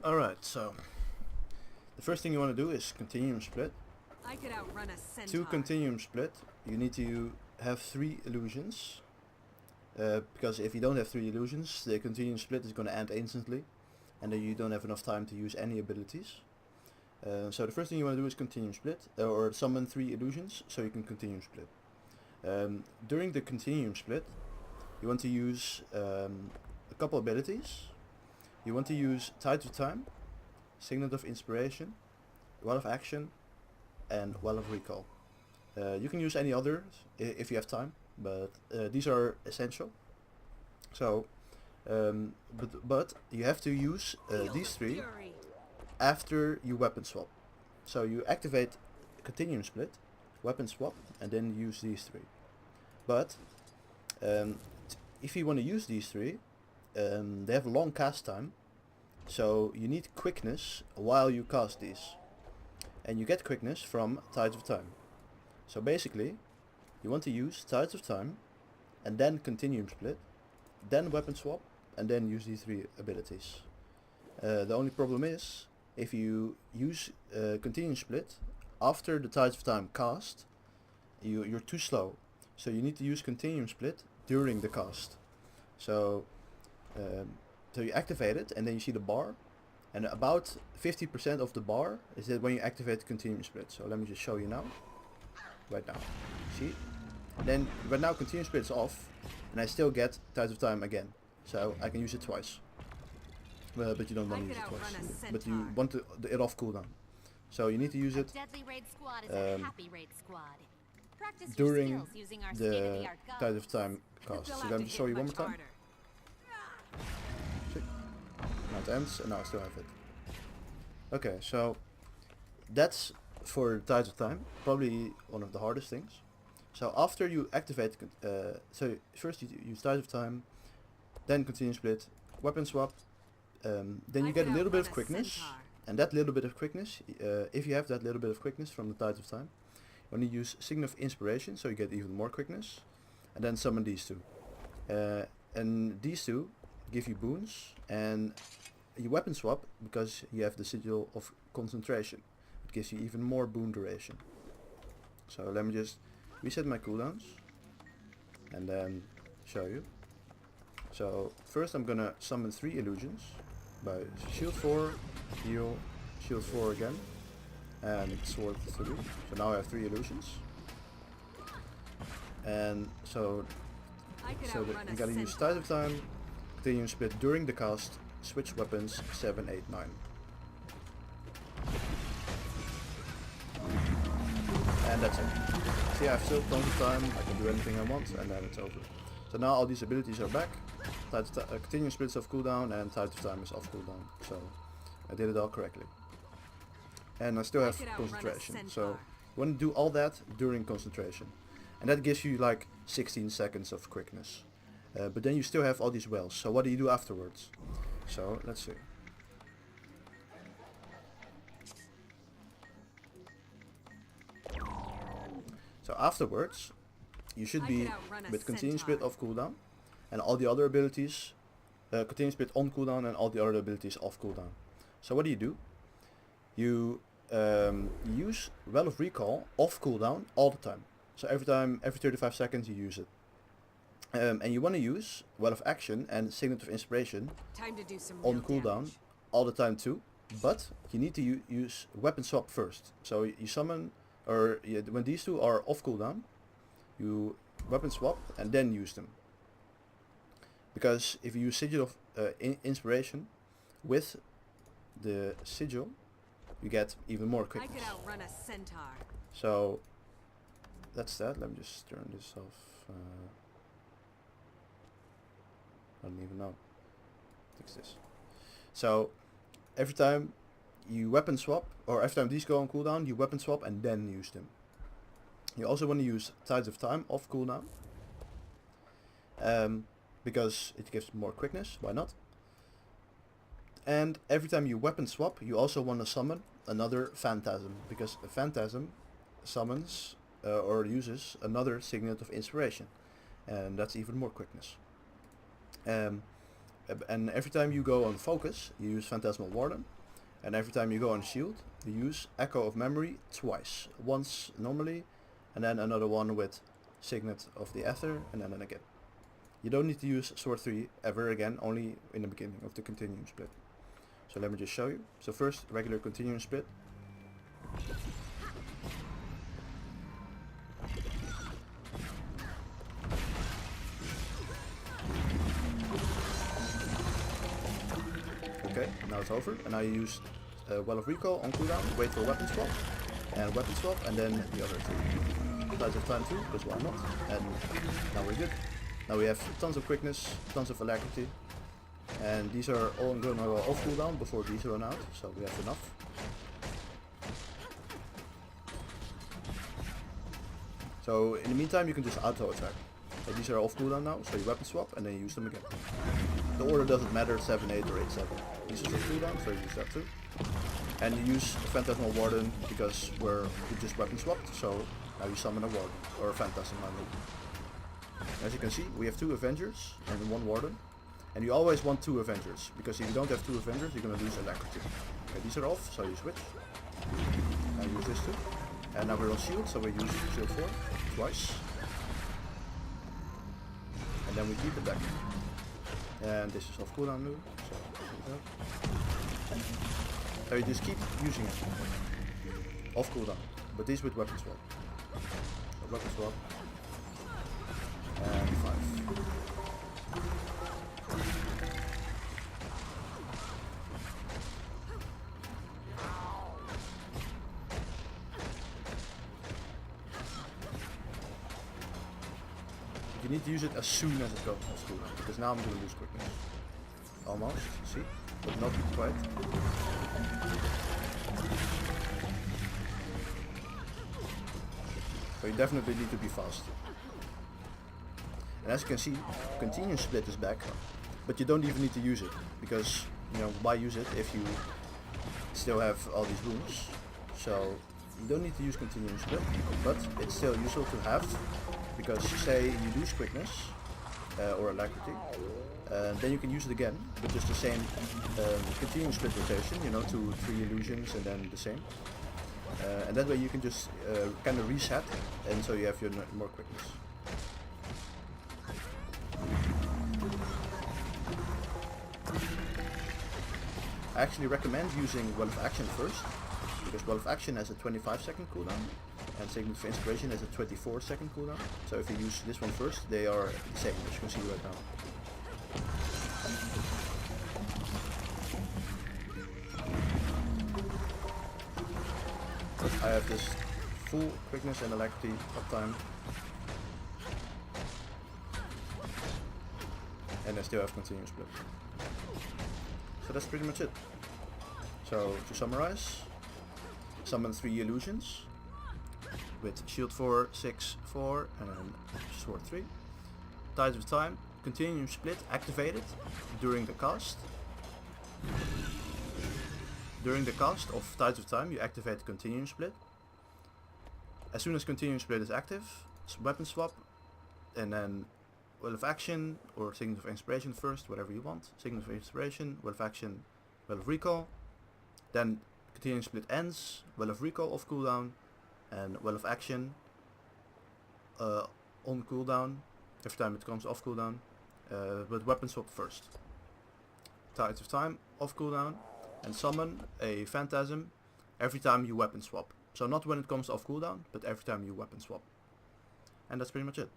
Alright, so the first thing you want to do is continuum split. I could outrun a centaur. To continuum split, you need to have 3 illusions. Because if you don't have 3 illusions, the continuum split is going to end instantly, and then you don't have enough time to use any abilities. So the first thing you want to do is continuum split, or summon 3 illusions so you can continuum split. During the continuum split, you want to use a couple abilities. You want to use Tides of Time, Signet of Inspiration, Well of Action, and Well of Recall. You can use any others if you have time, but these are essential. So, but you have to use these 3 after you weapon swap. So you activate Continuum Split, weapon swap, and then use these 3. But if you want to use these 3, they have a long cast time, so you need Quickness while you cast these. And you get Quickness from Tides of Time. So basically, you want to use Tides of Time, and then Continuum Split, then weapon swap, and then use these 3 abilities. The only problem is, if you use Continuum Split after the Tides of Time cast, you're too slow. So you need to use Continuum Split during the cast. So you activate it, and then you see the bar, and about 50% of the bar is that when you activate Continuum Split. So let me just show you now. Right now, see? Then right now Continuum Split is off, and I still get Tides of Time again. So I can use it twice. But you don't want to use it twice. But you want it off cooldown. So you need to use it during the Tide of Time cast. So let me show you one more time. See? Now it ends, and now I still have it. Okay, so that's for Tides of Time, probably one of the hardest things. So after you activate, so first you use Tides of Time, then Continuum Split, weapon swap, then you get a little bit of Quickness, and that little bit of Quickness, if you have that little bit of Quickness from the Tides of Time, you only use Signet of Inspiration, so you get even more Quickness, and then summon these 2. And these 2 give you boons, and you weapon swap because you have the sigil of concentration. It gives you even more boon duration. So let me just reset my cooldowns and then show you. So first I'm gonna summon 3 illusions by shield 4, heal, shield 4 again, and sword 3. So now I have 3 illusions. And so you gotta use Tide of Time, Continuum Split during the cast, switch weapons 7, 8, 9. And that's it. See, I have still tons of time, I can do anything I want, and then it's over. So now all these abilities are back. Continuum Split is off cooldown, and Tide of Time is off cooldown. So I did it all correctly. And I still have concentration. So you want to do all that during concentration. And that gives you like 16 seconds of quickness. But then you still have all these wells. So what do you do afterwards? So let's see. So afterwards, you should be with Continuum Split off cooldown, and all the other abilities, Continuum Split on cooldown, and all the other abilities off cooldown. So what do? You use Well of Recall off cooldown all the time. So every 35 seconds you use it. And you want to use Well of Action and Signet of Inspiration on cooldown all the time too. But you need to use Weapon Swap first. So you summon, or when these 2 are off cooldown, you weapon swap and then use them. Because if you use Sigil of Inspiration with the Sigil, you get even more quickness. I could outrun a centaur. So that's that. Let me just turn this off. I don't even know. Fix this. So every time you weapon swap, or every time these go on cooldown, you weapon swap and then use them. You also want to use Tides of Time off cooldown, because it gives more quickness, why not? And every time you weapon swap, you also want to summon another Phantasm, because a Phantasm summons or uses another Signet of Inspiration, and that's even more quickness. And every time you go on focus, you use Phantasmal Warden. And every time you go on shield, you use Echo of Memory twice. Once normally, and then another one with Signet of the Ether, and then again. You don't need to use Sword 3 ever again, only in the beginning of the Continuum Split. So let me just show you. So first, regular Continuum Split. Okay, now it's over, and now you use Well of Recall on cooldown, wait for weapon swap, and then the other two. Tides of Time too, because why not? And now we're good. Now we have tons of Quickness, tons of Alacrity, and these are all going to go off cooldown before these run out, so we have enough. So in the meantime you can just auto attack. These are off cooldown now, so you weapon swap and then you use them again. The order doesn't matter, 7, 8 or 8, 7. These are off cooldown, so you use that too. And you use Phantasmal Warden because you just weapon swapped, so now you summon a Warden, or a Phantasm I mean. As you can see, we have 2 Avengers and 1 Warden. And you always want 2 Avengers, because if you don't have 2 Avengers, you're going to lose Alacrity. Okay, these are off, so you switch. Now you use this too. And now we're on shield, so we use shield 4 twice. And then we keep it back. And this is off cooldown now, so you just keep using it. Off cooldown. But these with weapon swap. So weapon swap. And 5. You need to use it as soon as it goes off cooldown, because now I'm going to lose Quickness. Almost, see? But not quite. So you definitely need to be fast. And as you can see, Continuum Split is back, but you don't even need to use it, because, you know, why use it if you still have all these runes? So you don't need to use Continuum Split, but it's still useful to have, because say you lose Quickness or Alacrity, then you can use it again, but just the same Continuum Split rotation, you know, 2, 3 illusions and then the same. And that way you can just kind of reset, and so you have your more Quickness. I actually recommend using Well of Action first, because Well of Action has a 25-second cooldown, and Signet for Inspiration has a 24-second cooldown. So if you use this one first, they are the same, as you can see right now. But I have this full Quickness and Alacrity uptime, and I still have Continuum Split. So that's pretty much it. So to summarize, summon 3 illusions with shield 4, 6, 4 and then sword 3. Tides of Time, Continuum Split activated during the cast. During the cast of Tides of Time you activate Continuum Split. As soon as Continuum Split is active, weapon swap, and then Well of Action or Signet of Inspiration first, whatever you want. Signet of Inspiration, Well of Action, Well of Recall. Then Continuum Split ends, Well of Recall off cooldown, and Well of Action on cooldown, every time it comes off cooldown, but weapon swap first. Tides of Time off cooldown, and summon a Phantasm every time you weapon swap. So not when it comes off cooldown, but every time you weapon swap. And that's pretty much it.